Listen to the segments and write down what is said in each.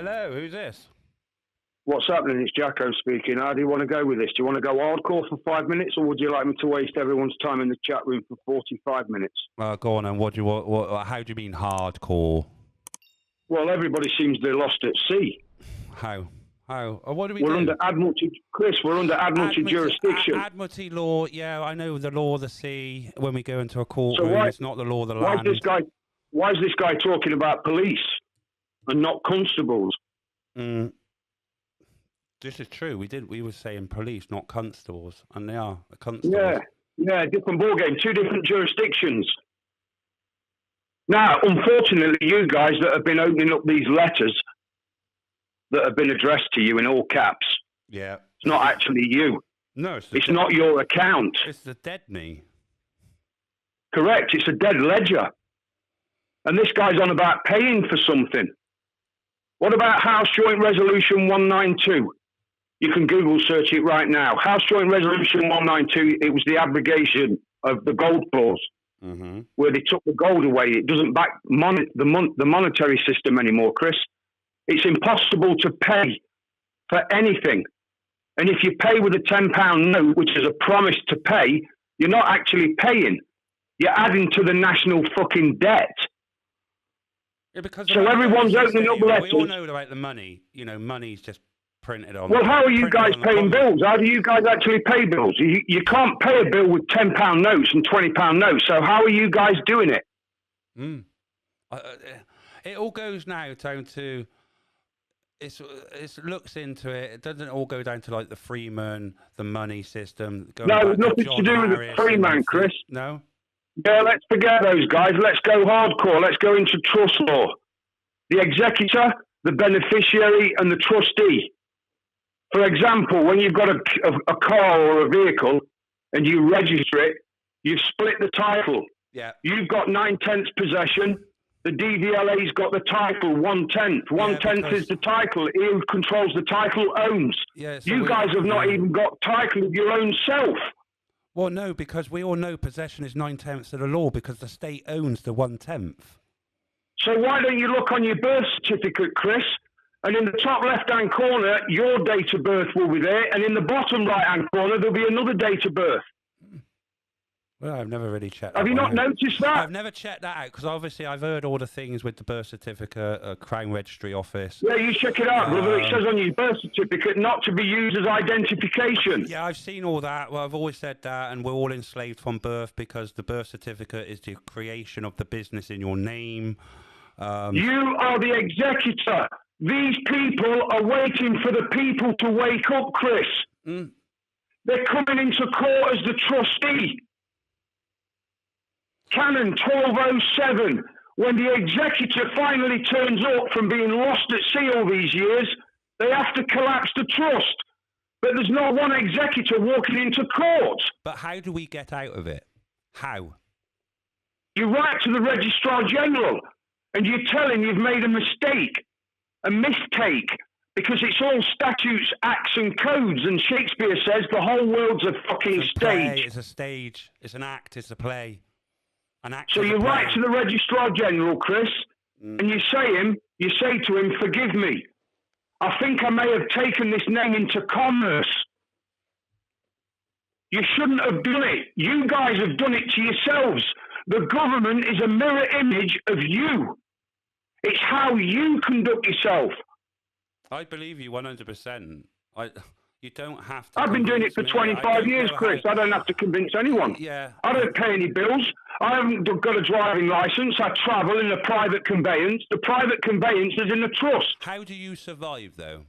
Hello, who's this? What's happening? It's Jacko speaking. How do you want to go with this? Do you want to go hardcore for 5 minutes, or would you like me to waste everyone's time in the chat room for 45 minutes? Go on, and what do you how do you mean hardcore? Well, everybody seems they're lost at sea. How? What do we We're do? under Admiralty, Chris. We're under Admiralty jurisdiction. Admiralty law. Yeah, I know the law of the sea. When we go into a courtroom, it's not the law of the land. Why is this guy talking about police and not constables? This is true. We were saying police, not constables, and they are constables. Yeah, different ball game, two different jurisdictions. Now, unfortunately, you guys that have been opening up these letters that have been addressed to you in all caps, yeah, it's not actually you. No, it's not your account. It's the dead me. Correct. It's a dead ledger, and this guy's on about paying for something. What about House Joint Resolution 192? You can Google search it right now. House Joint Resolution 192, it was the abrogation of the gold clause, where they took the gold away. It doesn't back the monetary system anymore, Chris. It's impossible to pay for anything. And if you pay with a £10 note, which is a promise to pay, you're not actually paying. You're adding to the national fucking debt. Yeah, because so everyone's opening up letters. We all know about the money. You know, money's just printed on. Well, how are you guys paying bills? How do you guys actually pay bills? You can't pay a bill with £10 notes and £20 notes. So how are you guys doing it? It all goes now down to. It looks into it. It doesn't all go down to like the Freeman, the money system. No, there's nothing to do with the Freeman, Chris. No. Yeah, let's forget those guys. Let's go hardcore. Let's go into trust law. The executor, the beneficiary, and the trustee. For example, when you've got a car or a vehicle and you register it, you've split the title. Yeah. You've got 9/10 possession. The DVLA's got the title 1/10. 1/10 is the title. He who controls the title owns. Yeah, so you guys have not even got title of your own self. Well, no, because we all know possession is 9/10 of the law because the state owns the 1/10. So why don't you look on your birth certificate, Chris? And in the top left-hand corner, your date of birth will be there. And in the bottom right-hand corner, there'll be another date of birth. Well, I've never really checked that. Have you not noticed that? I've never checked that out because obviously I've heard all the things with the birth certificate, Crown Registry Office. Yeah, you check it out, brother. It says on your birth certificate not to be used as identification. Yeah, I've seen all that. Well, I've always said that, and we're all enslaved from birth because the birth certificate is the creation of the business in your name. You are the executor. These people are waiting for the people to wake up, Chris. They're coming into court as the trustee. Canon 1207, when the executor finally turns up from being lost at sea all these years, they have to collapse the trust. But there's not one executor walking into court. But how do we get out of it? How? You write to the Registrar General and you tell him you've made a mistake, because it's all statutes, acts and codes, and Shakespeare says the whole world's a fucking stage. It's a stage, it's an act, it's a play. So you write to the Registrar General, Chris, and you say to him, forgive me. I think I may have taken this name into commerce. You shouldn't have done it. You guys have done it to yourselves. The government is a mirror image of you. It's how you conduct yourself. I believe you 100%. You don't have to. I've been doing it for 25 years, Chris. I don't have to convince anyone. Yeah. I don't pay any bills. I haven't got a driving license. I travel in a private conveyance. The private conveyance is in a trust. How do you survive, though?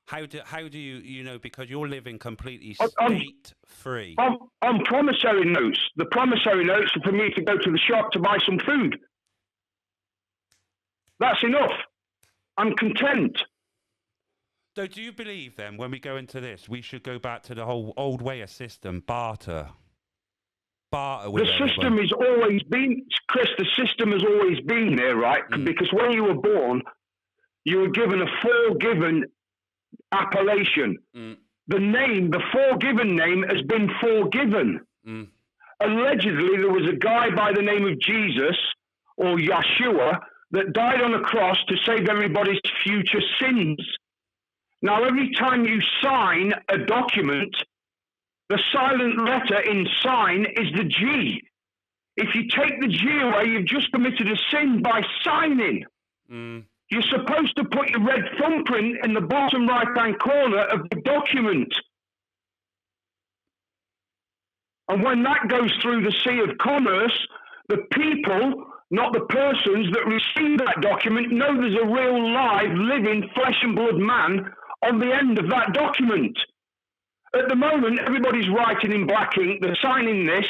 How do you, because you're living completely state-free. On promissory notes. The promissory notes are for me to go to the shop to buy some food. That's enough. I'm content. So do you believe then, when we go into this, we should go back to the whole old way of system, barter? With the system has always been, Chris, the system has always been there, right? Because when you were born, you were given a forgiven appellation. The forgiven name has been forgiven. Allegedly, there was a guy by the name of Jesus or Yeshua that died on a cross to save everybody's future sins. Now, every time you sign a document, the silent letter in sign is the G. If you take the G away, you've just committed a sin by signing. You're supposed to put your red thumbprint in the bottom right-hand corner of the document. And when that goes through the sea of commerce, the people, not the persons that receive that document, know there's a real live, living, flesh and blood man on the end of that document. At the moment, everybody's writing in black ink, they're signing this,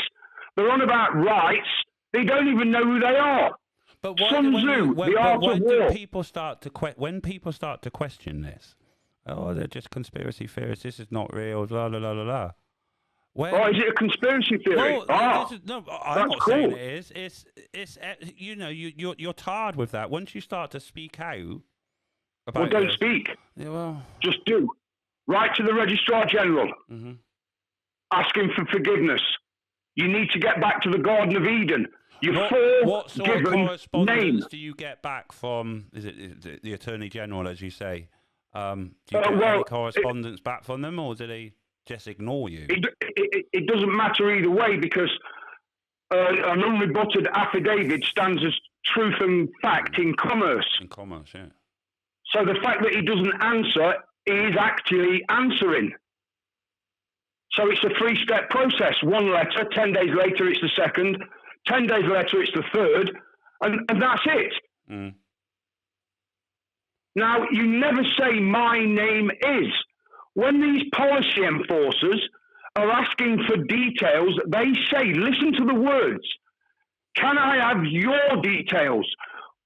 they're on about rights, they don't even know who they are. But why, Sun Tzu, the art of war. Do people start to when people start to question this? Oh, they're just conspiracy theorists. This is not real. La la la la la. Is it a conspiracy theory? Well, I'm not saying cool. it is. It's you know, you're tired with that. Once you start to speak out about don't speak. Yeah, well, just do. Write to the Registrar General. Ask him for forgiveness. You need to get back to the Garden of Eden. What sort of correspondence do you get back from? Is it the Attorney General, as you say? Do you get any correspondence back from them, or do they just ignore you? It doesn't matter either way, because an unrebutted affidavit stands as truth and fact in commerce. In commerce, yeah. So the fact that he doesn't answer is actually answering. So it's a three-step process. One letter, 10 days later it's the second, 10 days later it's the third, and that's it. Now, you never say my name is. When these policy enforcers are asking for details, they say, listen to the words, can I have your details?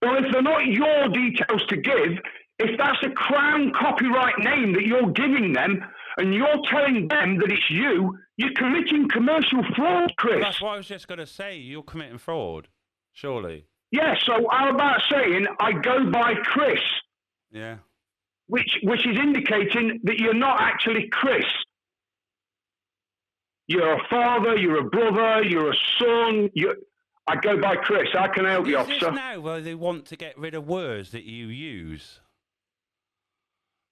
Well, if they're not your details to give, if that's a Crown copyright name that you're giving them, and you're telling them that it's you, you're committing commercial fraud, Chris. That's what I was just going to say. You're committing fraud, surely. Yeah, so how about saying, I go by Chris? Yeah. Which is indicating that you're not actually Chris. You're a father, you're a brother, you're a son. I go by Chris. How can I help you, officer? Is this now where they want to get rid of words that you use?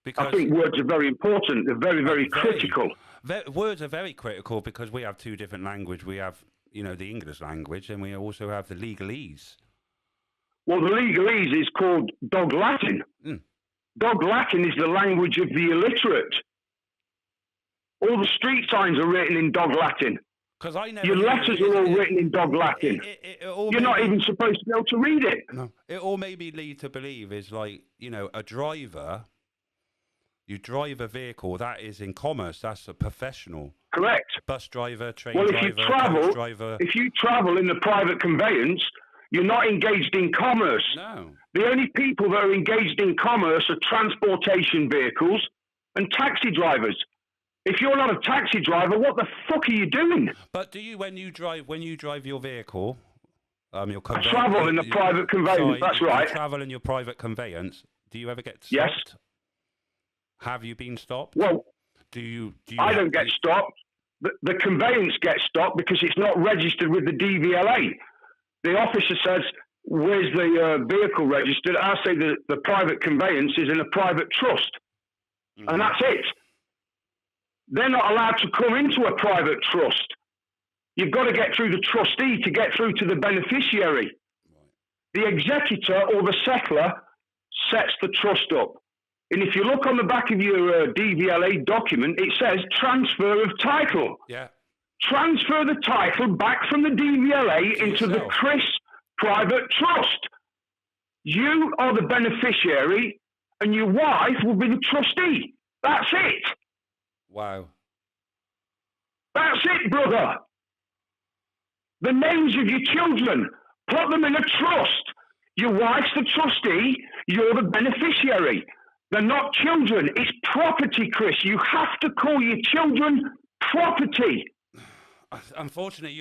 Because I think words are very important. They're very, very critical. Words are very critical because we have two different languages. We have, the English language, and we also have the legalese. Well, the legalese is called Dog Latin. Dog Latin is the language of the illiterate. All the street signs are written in Dog Latin. Your letters are all written in Dog Latin. You're not even supposed to be able to read it. No. It all made me lead to believe is like, a driver. You drive a vehicle, that is in commerce, that's a professional. Correct. Bus driver, train driver, if you travel in the private conveyance, you're not engaged in commerce. No. The only people that are engaged in commerce are transportation vehicles and taxi drivers. If you're not a taxi driver, what the fuck are you doing? But do you, when you drive your vehicle, your I travel in the private conveyance, that's right. You travel in your private conveyance, do you ever get stopped? Yes. Have you been stopped? Well, do you I don't get stopped. The conveyance gets stopped because it's not registered with the DVLA. The officer says, where's the vehicle registered? I say the private conveyance is in a private trust. And that's it. They're not allowed to come into a private trust. You've got to get through the trustee to get through to the beneficiary. The executor or the settler sets the trust up. And if you look on the back of your DVLA document, it says transfer of title. Yeah. Transfer the title back from the DVLA into the Chris private trust. You are the beneficiary and your wife will be the trustee. That's it. Wow. That's it, brother. The names of your children, put them in a trust. Your wife's the trustee, you're the beneficiary. They're not children, it's property, Chris. You have to call your children property. Unfortunately,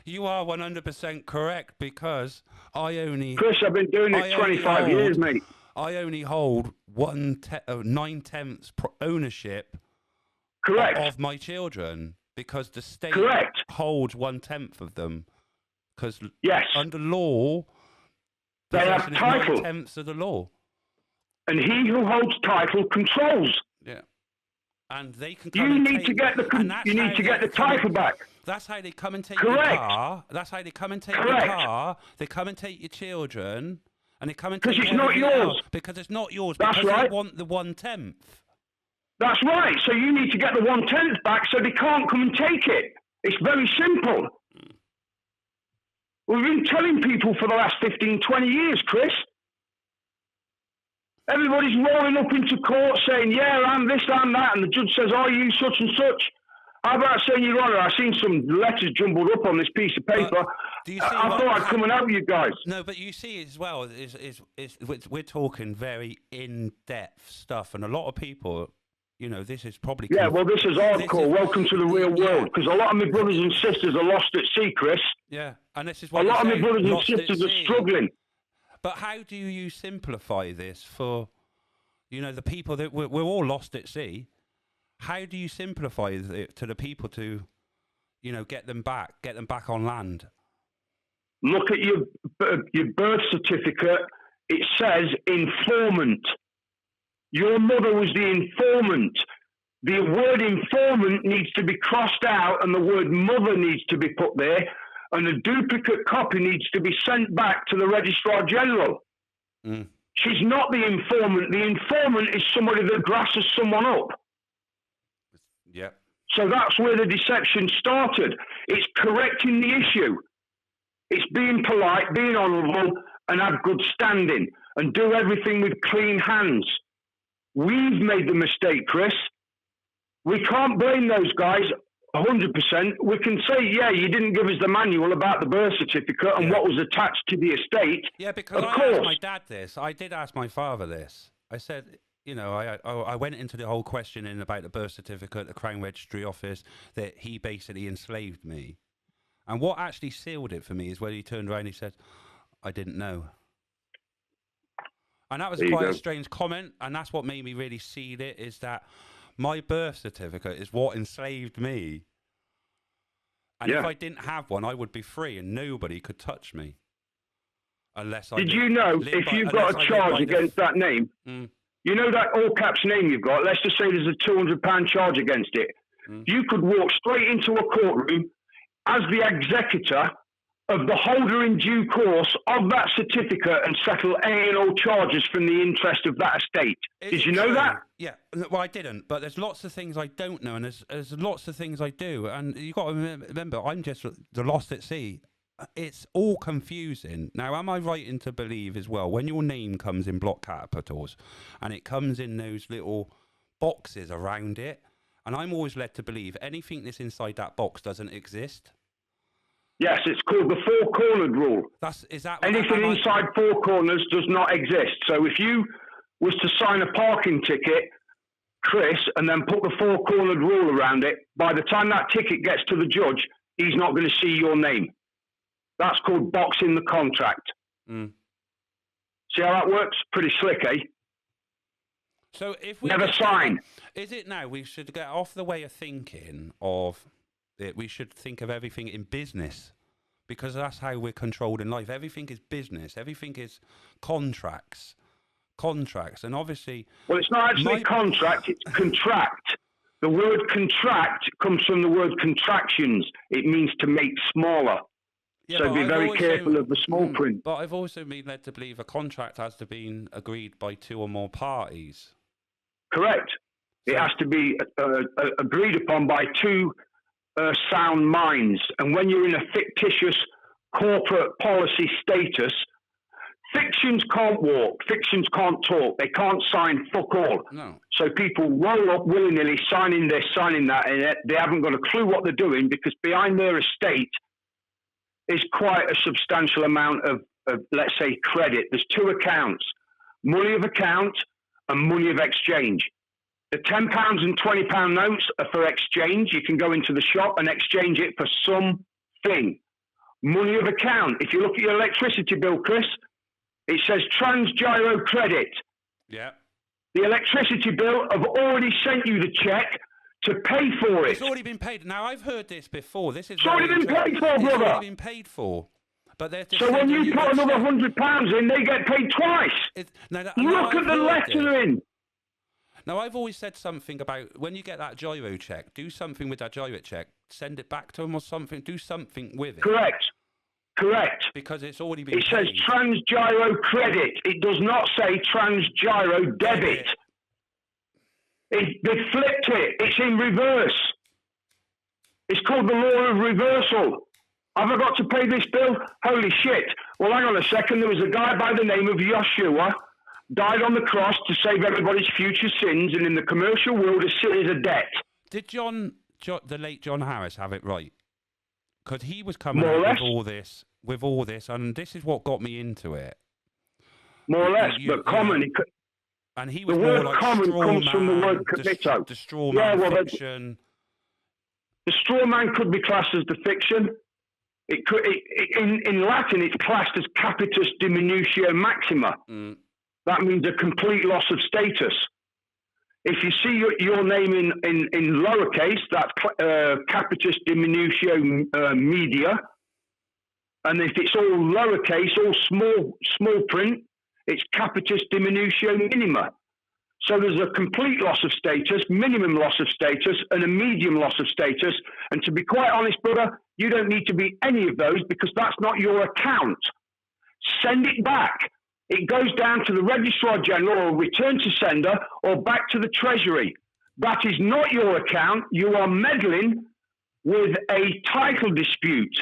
you are 100% correct because Chris, I've been doing it 25 years, mate. I only hold 9/10 ownership Correct. of my children because the state Correct. holds 1/10 of them. Because yes. under law, they have title. 9/10 of the law. And he who holds title controls. Yeah. And they can You need to get the title back. That's how they come and take Correct. your car. That's how they come and take your car. They come and take your children. And they come and take it's not yours. else because it's not yours. That's because right. They want the 1/10. That's right. So you need to get the 1/10 back so they can't come and take it. It's very simple. We've been telling people for the last 15, 20 years, Chris. Everybody's rolling up into court saying, yeah, I'm this, I'm that. And the judge says, are you such and such? How about saying, Your Honour, I've seen some letters jumbled up on this piece of paper. I thought I'd come and help you guys. No, but you see as well, we're talking very in-depth stuff. And a lot of people, you know, this is probably... Yeah, well, this is hardcore. Welcome to the real world. Because a lot of my brothers and sisters are lost at sea, Chris. Yeah, and this is what a lot of my brothers and sisters are struggling. But how do you simplify this for, you know, the people that we're all lost at sea? How do you simplify it to the people to, you know, get them back on land? Look at your birth certificate. It says informant. Your mother was the informant. The word informant needs to be crossed out and the word mother needs to be put there. And a duplicate copy needs to be sent back to the Registrar General. Mm. She's not the informant. The informant is somebody that grasses someone up. Yeah. So that's where the deception started. It's correcting the issue. It's being polite, being honourable, and have good standing, and do everything with clean hands. We've made the mistake, Chris. We can't blame those guys 100%. We can say, yeah, you didn't give us the manual about the birth certificate and what was attached to the estate. Yeah, because I asked my dad this. I did ask my father this. I said, you know, I went into the whole questioning about the birth certificate, the Crown Registry Office, that he basically enslaved me. And what actually sealed it for me is when he turned around and he said, I didn't know. And that was quite a strange comment, and that's what made me really seal it, is that my birth certificate is what enslaved me. And if I didn't have one, I would be free and nobody could touch me. Unless I Did you know if you've got a charge against that name, you know that all caps name you've got, let's just say there's a £200 charge against it. You could walk straight into a courtroom as the executor of the holder in due course of that certificate and settle any and all charges from the interest of that estate. Did you know that? Yeah, well, I didn't, but there's lots of things I don't know, and there's lots of things I do, and you've got to remember, I'm just the lost at sea. It's all confusing. Now, am I right to believe as well, when your name comes in block capitals, and it comes in those little boxes around it, and I'm always led to believe anything that's inside that box doesn't exist. Yes, it's called the four-cornered rule. Anything inside four corners does not exist. So if you was to sign a parking ticket, Chris, and then put the four-cornered rule around it, by the time that ticket gets to the judge, he's not going to see your name. That's called boxing the contract. See how that works? Pretty slick, eh? So if we never sign. Is it now we should get off the way of thinking of it? We should think of everything in business, because that's how we're controlled in life. Everything is business. Everything is contracts, and obviously. Well, it's not actually contract; it's contract. The word contract comes from the word contractions. It means to make smaller. Yeah, so be very careful of the small print. But I've also been led to believe a contract has to be agreed by two or more parties. Correct. It has to be agreed upon by two sound minds. And when you're in a fictitious corporate policy status, fictions can't walk, fictions can't talk, they can't sign fuck all. No. So people roll up willy-nilly, signing this, signing that, and they haven't got a clue what they're doing, because behind their estate is quite a substantial amount of let's say, credit. There's two accounts, money of account and money of exchange. The £10 and £20 notes are for exchange. You can go into the shop and exchange it for something. Money of account. If you look at your electricity bill, Chris, it says Trans-Gyro Credit. Yeah. The electricity bill have already sent you the check to pay for it. It's already been paid. Now, I've heard this before. It's already been paid for, brother. It's already been paid for. But they're just So when sending you put a another check. £100 in, they get paid twice. Look at the lettering. Now, I've always said something about when you get that gyro check, do something with that gyro check, send it back to them or something, do something with it. Correct. Because it's already been It says paid. Transgyro credit. It does not say Transgyro debit. They flipped it. It's in reverse. It's called the law of reversal. Have I got to pay this bill? Holy shit. Well, hang on a second. There was a guy by the name of Yeshua, died on the cross to save everybody's future sins, and in the commercial world is seen as a debt. Did the late John Harris have it right? Because he was coming More or out less. with all this, and this is what got me into it. More or less, but common. And he was the more word like common straw comes man, from the word commito. The straw man fiction. The straw man could be classed as the fiction. It could, in Latin, it's classed as capitis diminutio maxima. Mm. That means a complete loss of status. If you see your name in lowercase, that's capitis diminutio media. And if it's all lowercase, all small print, it's capitis diminutio minima. So there's a complete loss of status, minimum loss of status, and a medium loss of status. And to be quite honest, brother, you don't need to be any of those because that's not your account. Send it back. It goes down to the Registrar General or return to sender or back to the Treasury. That is not your account. You are meddling with a title dispute.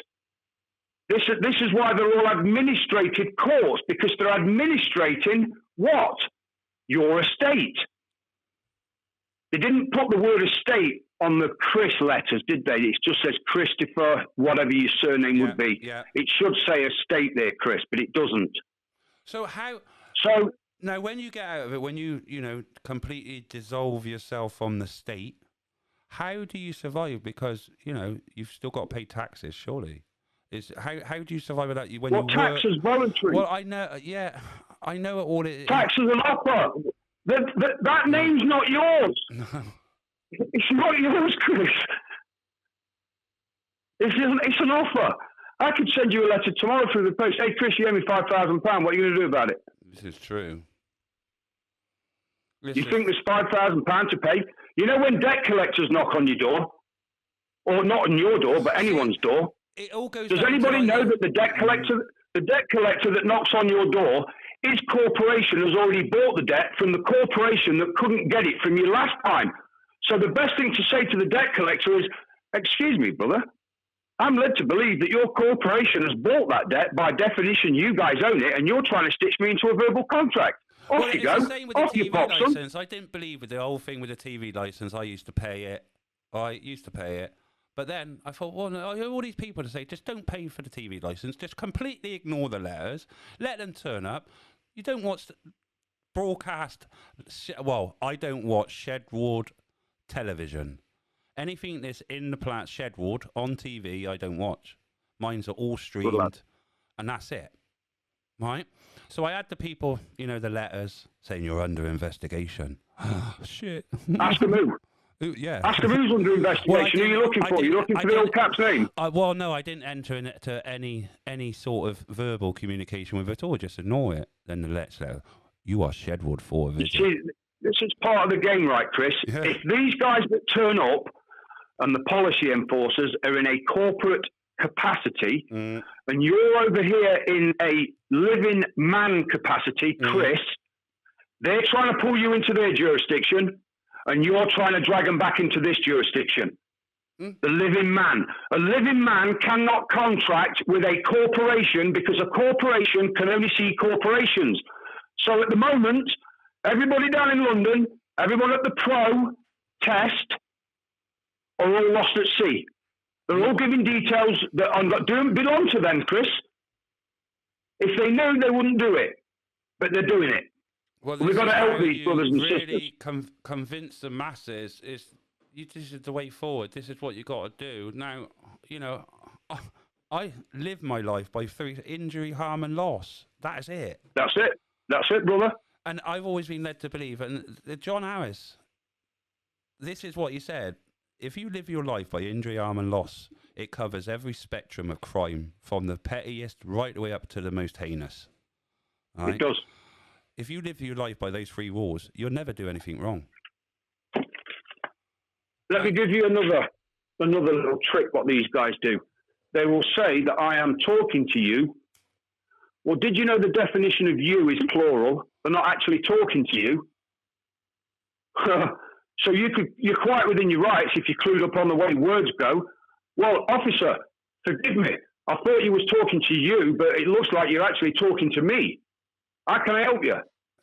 This is why they're all administrative courts, because they're administrating what? Your estate. They didn't put the word estate on the Chris letters, did they? It just says Christopher, whatever your surname would be. Yeah. It should say estate there, Chris, but it doesn't. So now when you get out of it, when you completely dissolve yourself from the state, how do you survive? Because you've still got to pay taxes, surely. How do you survive without you when you work? Tax is voluntary. Well, I know. Yeah, I know all it is. Tax is an offer. That name's not yours. No. It's not yours, Chris. It's an offer. I could send you a letter tomorrow through the post. Hey, Chris, you owe me £5,000. What are you going to do about it? This is true. You think there's £5,000 to pay? You know when debt collectors knock on your door, or not on your door, but anyone's door. It all goes. Does anybody know that the debt collector that knocks on your door, his corporation has already bought the debt from the corporation that couldn't get it from you last time? So the best thing to say to the debt collector is, "Excuse me, brother, I'm led to believe that your corporation has bought that debt. By definition, you guys own it, and you're trying to stitch me into a verbal contract. Off you go. Off you pop, son." I didn't believe with the whole thing with the TV license. I used to pay it. But then I thought, well, all these people to say, just don't pay for the TV license. Just completely ignore the letters. Let them turn up. You don't watch broadcast. Well, I don't watch Shedward television. Anything that's in the plant Shedward on TV, I don't watch. Mine's are all streamed, and that's it. Right? So I had the people, the letters saying you're under investigation. Shit. Ask them who. Yeah. Ask them who's under investigation. Who are you looking for? You're looking for the old cap's name? Well, no, I didn't enter into any sort of verbal communication with it at all. Just ignore it. Then the letter, you are Shedward for a visit. See, this is part of the game, right, Chris? Yeah. If these guys that turn up and the policy enforcers are in a corporate capacity, and you're over here in a living man capacity, Chris, they're trying to pull you into their jurisdiction, and you're trying to drag them back into this jurisdiction. The living man. A living man cannot contract with a corporation because a corporation can only see corporations. So at the moment, everybody down in London, everyone at the pro test are all lost at sea. They're all giving details that don't belong to them, Chris. If they knew, they wouldn't do it. But they're doing it. Well, we've got to help these brothers and sisters. Really convince the masses this is the way forward. This is what you got to do. Now, I live my life by 3 injury, harm, and loss. That is it. That's it, brother. And I've always been led to believe, and John Harris, this is what he said. If you live your life by injury, harm, and loss, it covers every spectrum of crime, from the pettiest right the way up to the most heinous. Right? It does. If you live your life by those 3 rules, you'll never do anything wrong. Let me give you another little trick what these guys do. They will say that I am talking to you. Well, did you know the definition of you is plural? They're not actually talking to you. So you're quite within your rights if you're clued up on the way words go. Well, officer, forgive me. I thought you was talking to you, but it looks like you're actually talking to me. How can I help you?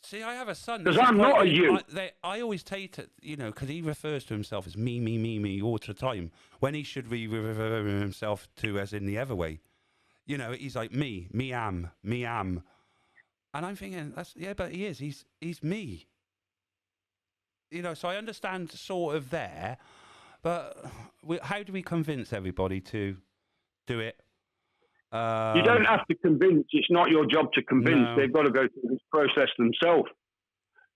See, I have a son. Because I'm not a you. I always take it, because he refers to himself as me all the time, when he should refer to himself to as in the other way. He's like me am. And I'm thinking, but he is. He's me. So I understand sort of there, but how do we convince everybody to do it? You don't have to convince. It's not your job to convince. No. They've got to go through this process themselves.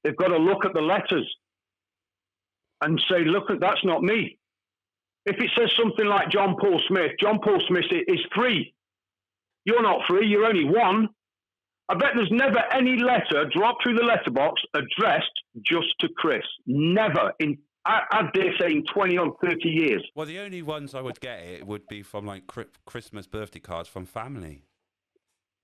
They've got to look at the letters and say, look, that's not me. If it says something like John Paul Smith is free. You're not free. You're only one. I bet there's never any letter dropped through the letterbox addressed just to Chris. Never. I dare say in 20 or 30 years. Well, the only ones I would get it would be from like Christmas birthday cards from family.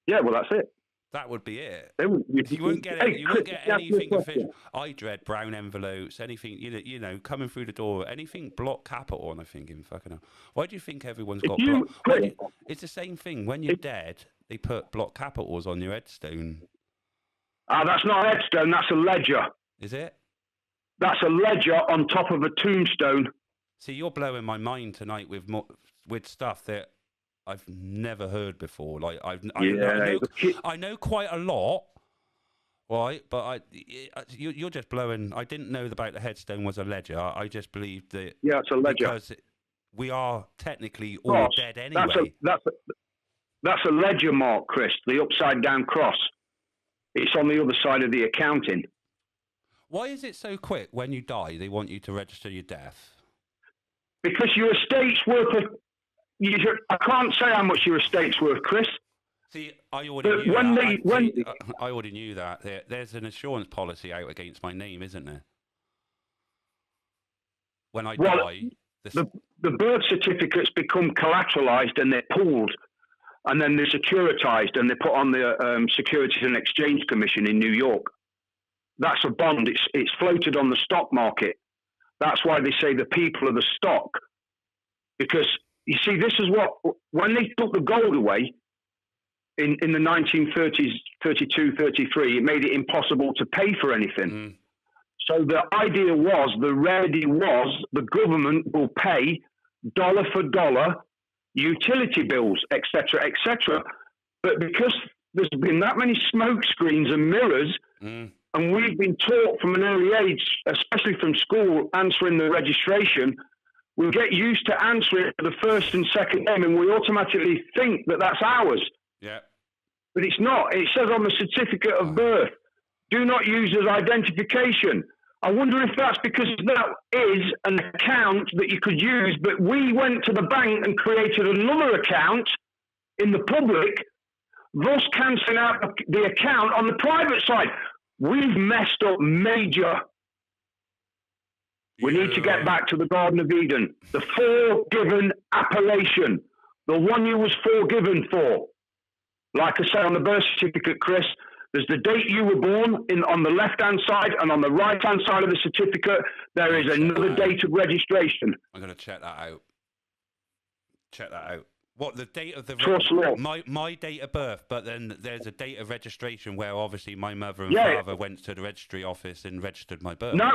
Yeah, well, that's it. That would be it. You won't get anything official. I dread brown envelopes, anything, coming through the door, anything block capital, and I'm thinking, fucking hell. Why do you think everyone's got block? It's the same thing. When you're dead, they put block capitals on your headstone. That's not a headstone, that's a ledger. Is it? That's a ledger on top of a tombstone. See, you're blowing my mind tonight with stuff that I've never heard before. Like I know quite a lot, right? But you're just blowing. I didn't know about the headstone was a ledger. I just believed that. Yeah, it's a ledger because we are technically all dead anyway. That's a ledger mark, Chris. The upside down cross. It's on the other side of the accounting. Why is it so quick when you die? They want you to register your death. Because your estate's worth I can't say how much your estate's worth, Chris. See, I already knew that. I already knew that. There's an insurance policy out against my name, isn't there? When I die... The birth certificates become collateralized and they're pooled. And then they're securitized and they're put on the Securities and Exchange Commission in New York. That's a bond. It's floated on the stock market. That's why they say the people are the stock. Because, you see, this is when they took the gold away in the 1930s, 32, 33, it made it impossible to pay for anything. Mm. So the idea was, the remedy was, the government will pay dollar for dollar utility bills, etc., etc. But because there's been that many smoke screens and mirrors, and we've been taught from an early age, especially from school, answering the registration, we get used to answering the first and second name, and we automatically think that that's ours. Yeah. But it's not. It says on the certificate of birth, do not use as identification. I wonder if that's because that is an account that you could use, but we went to the bank and created another account in the public, thus cancelling out the account on the private side. We've messed up major. We need to get back to the Garden of Eden, the forgiven appellation, the one you was forgiven for. Like I say on the birth certificate, Chris, there's the date you were born on the left-hand side, and on the right-hand side of the certificate, there is another date of registration. I'm going to check that out. Check that out. What, the date of the... Trust law. My date of birth, but then there's a date of registration where obviously my mother and father went to the registry office and registered my birth. No.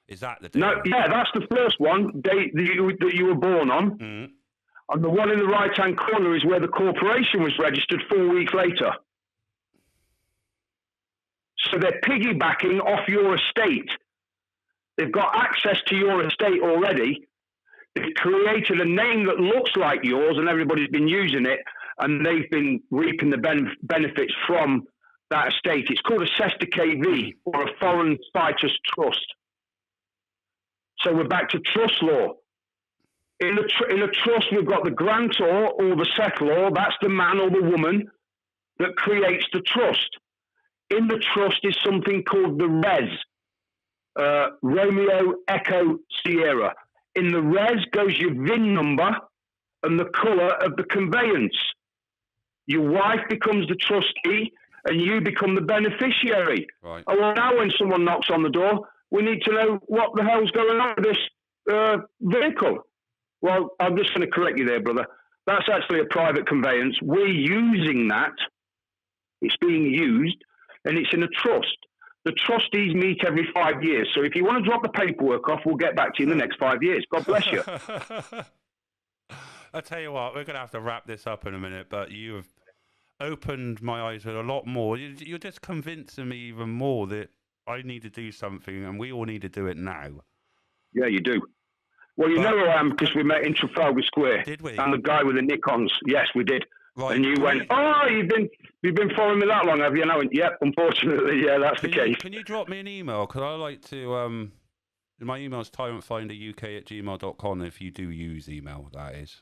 Is that the date? No, yeah, that's the first one, date that you were born on. Mm-hmm. And the one in the right-hand corner is where the corporation was registered 4 weeks later. So they're piggybacking off your estate. They've got access to your estate already. They've created a name that looks like yours, and everybody's been using it, and they've been reaping the benefits from that estate. It's called a Sesta KV, or a foreign situs trust. So we're back to trust law. In a trust, we've got the grantor or the settlor. That's the man or the woman that creates the trust. In the trust is something called the res, Romeo Echo Sierra. In the res goes your VIN number and the colour of the conveyance. Your wife becomes the trustee and you become the beneficiary. Right. Oh, well, now when someone knocks on the door, we need to know what the hell's going on with this vehicle. Well, I'm just going to correct you there, brother. That's actually a private conveyance. We're using that. It's being used, and it's in a trust. The trustees meet every 5 years. So if you want to drop the paperwork off, we'll get back to you in the next 5 years. God bless you. I'll tell you what, we're going to have to wrap this up in a minute, but you have opened my eyes with a lot more. You're just convincing me even more that I need to do something, and we all need to do it now. Yeah, you do. Well, you know who I am because we met in Trafalgar Square. Did we? I'm the guy with the Nikons. Yes, we did. Right. And you went, oh, you've been following me that long, have you? And I went, yep, unfortunately, yeah, that's the case. Can you drop me an email? Because I like to, my email is TyrantFinderUK@gmail.com if you do use email, that is.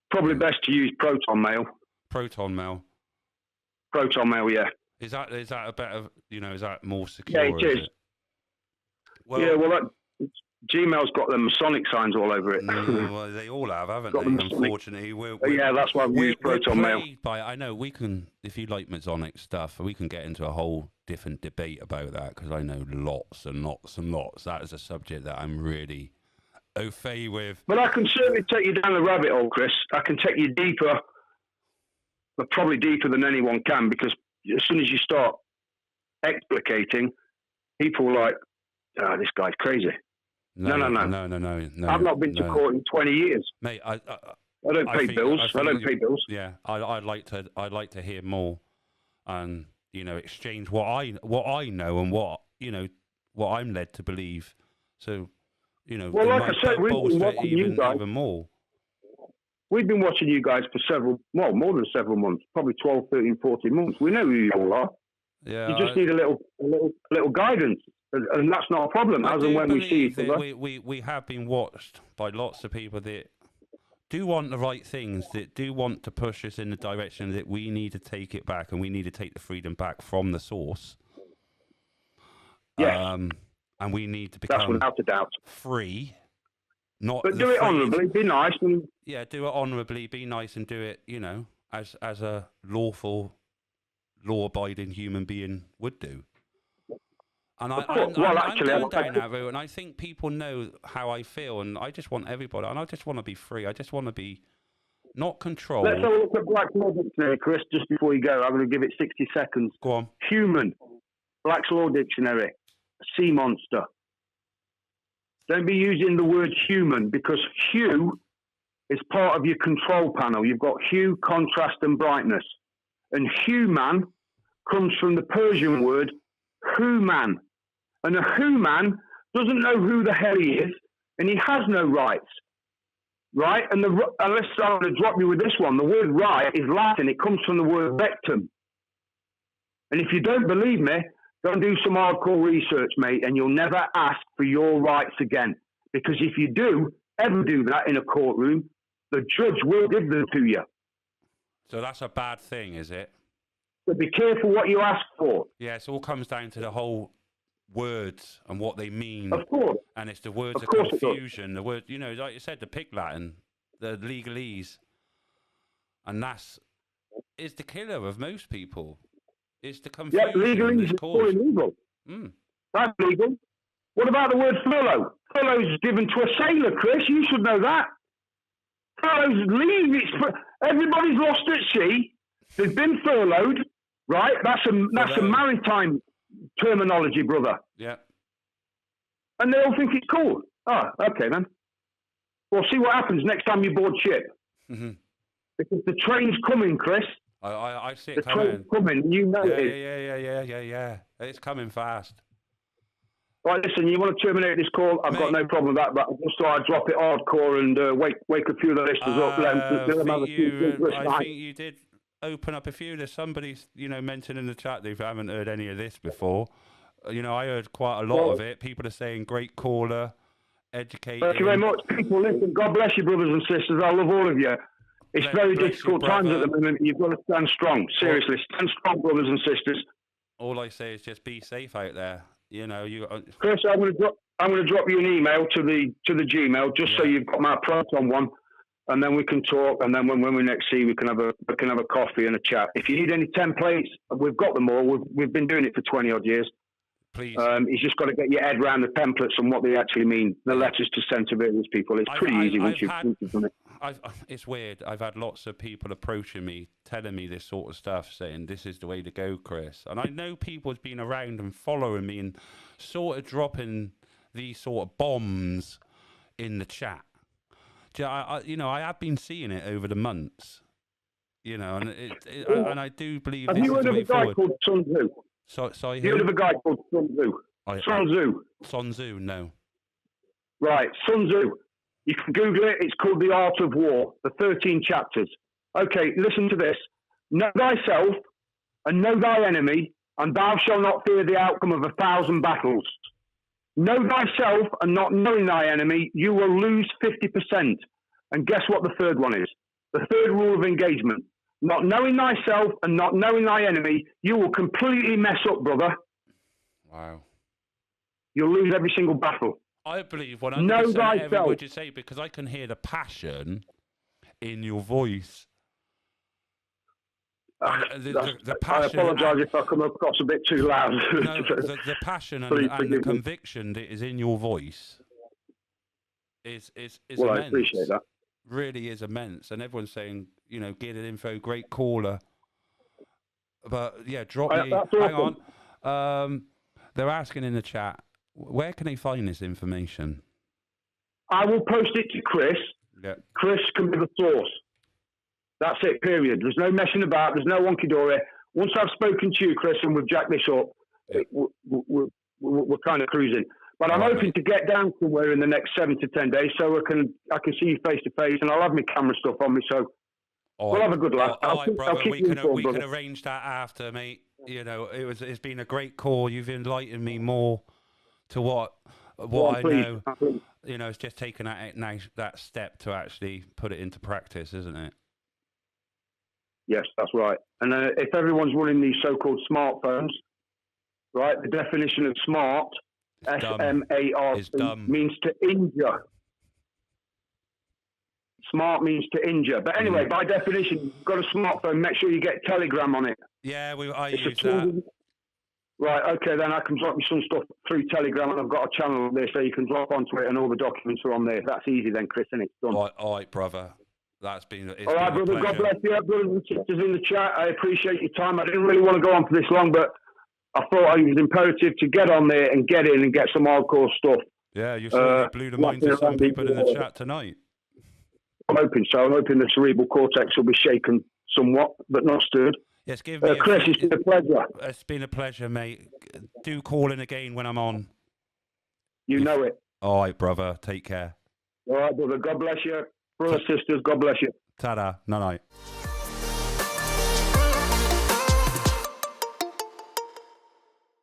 Probably best to use Proton Mail. Proton Mail. Proton Mail, yeah. Is that a better, is that more secure? Yeah, it is. Well, yeah, well, Gmail's got them Masonic signs all over it. Well, they all have, haven't they? Unfortunately, yeah, that's why we use Proton Mail. I know we can, if you like Masonic stuff, we can get into a whole different debate about that because I know lots and lots and lots. That is a subject that I'm really au fait with. But I can certainly take you down the rabbit hole, Chris. I can take you deeper, but probably deeper than anyone can, because as soon as you start explicating, people are like, oh, this guy's crazy. No. I've not been to court in 20 years, mate. I don't pay bills. I don't pay bills. Yeah, I'd like to hear more, and exchange what I know and what I'm led to believe. So, well, like I said, we've been watching you guys even more. We've been watching you guys for more than several months, probably 12, 13, 14 months. We know who you all are. Yeah, you just need a little guidance. And that's not a problem, as and when we see each other. We have been watched by lots of people that do want the right things, that do want to push us in the direction that we need to take it back, and we need to take the freedom back from the source. Yes. And we need to become without a doubt free. But do it honourably, be nice. Yeah, do it honourably, be nice, and do it, as a lawful, law-abiding human being would do. And I'm going down that route, and I think people know how I feel, and I just want everybody, and I just want to be free. I just want to be not controlled. Let's have a look at Black's Law Dictionary, Chris, just before you go. I'm going to give it 60 seconds. Go on. Human, Black's Law Dictionary, sea monster. Don't be using the word human, because hue is part of your control panel. You've got hue, contrast, and brightness. And human comes from the Persian word human. And a human doesn't know who the hell he is, and he has no rights, right? And I'm going to drop you with this one. The word right is Latin. It comes from the word rectum. And if you don't believe me, go and do some hardcore research, mate, and you'll never ask for your rights again. Because if you ever do that in a courtroom, the judge will give them to you. So that's a bad thing, is it? But be careful what you ask for. Yeah, it all comes down to the whole words and what they mean. Of course. And it's the words of confusion. The word, like you said, the Pig Latin, the legalese. And is the killer of most people. It's the confusion. Yeah, legalese is illegal. That's legal. What about the word furlough? Furlough's given to a sailor, Chris. You should know that. Furlough's leave. Everybody's lost at sea. They've been furloughed, right? That's a maritime terminology, brother. Yeah. And they all think it's cool. Oh, okay, then. Well, see what happens next time you board ship. Mm-hmm. Because the train's coming, Chris. I see it coming. The train's coming. You know it. Yeah. It's coming fast. Right, listen, you want to terminate this call? I've got no problem with that, but I just thought I'd drop it hardcore and wake a few of the listeners up. I think you did open up a few. There's somebody, mentioned in the chat they haven't heard any of this before. I heard quite a lot of it. People are saying great caller, educating. Thank you very much. People, listen, God bless you, brothers and sisters. I love all of you. It's very difficult times at the moment. You've got to stand strong. Seriously, stand strong, brothers and sisters. All I say is just be safe out there. You know, Chris, I'm going to drop you an email to the Gmail just so you've got my Proton one, and then we can talk. And then when we next see, we can have a coffee and a chat. If you need any templates, we've got them all. We've been doing it for 20 odd years. Please. You just got to get your head around the templates and what they actually mean. The letters to send to various people. It's pretty easy once you've done it. It's weird. I've had lots of people approaching me, telling me this sort of stuff, saying this is the way to go, Chris. And I know people's been around and following me and sort of dropping these sort of bombs in the chat. I have been seeing it over the months. You know, and and I do believe. Have you heard of a guy called Sun Tzu? Sorry, you heard of a guy called Sun Tzu? Sun Tzu. Sun Tzu, no. Right, Sun Tzu. You can Google it. It's called The Art of War, the 13 chapters. Okay, listen to this. Know thyself and know thy enemy, and thou shalt not fear the outcome of 1,000 battles. Know thyself and not knowing thy enemy, you will lose 50%. And guess what the third one is? The third rule of engagement. Not knowing thyself and not knowing thy enemy, you will completely mess up, brother. Wow. You'll lose every single battle. I believe 100% every word you say, because I can hear the passion in your voice. The passion. I apologise if I come across a bit too loud. No, the passion and the conviction that is in your voice is well, immense. I appreciate that. Really is immense, and everyone's saying, you know, get an info, great caller. But yeah, drop me. Hang on. They're asking in the chat, where can they find this information? I will post it to Chris. Yeah. Chris can be the source. That's it, period. There's no messing about. There's no wonky-dory. Once I've spoken to you, Chris, and we've jacked this up, we're kind of cruising. But I'm hoping to get down somewhere in the next 7 to 10 days so I can see you face to face, and I'll have my camera stuff on me, so we'll have a good laugh. All right, brother. We can arrange that after, mate. You know, it's been a great call. You've enlightened me more to what I know. You know, it's just taking that step to actually put it into practice, isn't it? Yes, that's right. And if everyone's running these so-called smartphones, right, the definition of smart, S-M-A-R-T, means to injure. Smart means to injure. But anyway, by definition, you've got a smartphone, make sure you get Telegram on it. Yeah, I use that. Right, okay, then I can drop you some stuff through Telegram, and I've got a channel there, so you can drop onto it, and all the documents are on there. That's easy then, Chris, and it's done. All right, brother. All right, brother. God bless you, brothers and sisters in the chat. I appreciate your time. I didn't really want to go on for this long, but I thought it was imperative to get on there and get in and get some hardcore stuff. Yeah, you certainly blew the minds of some people in the chat tonight. I'm hoping so. I'm hoping the cerebral cortex will be shaken somewhat, but not stirred. Yes, give me Chris, it's been a pleasure. It's been a pleasure, mate. Do call in again when I'm on. You know it. All right, brother. Take care. All right, brother. God bless you. Brothers, sisters, God bless you. Ta-da. Night-night.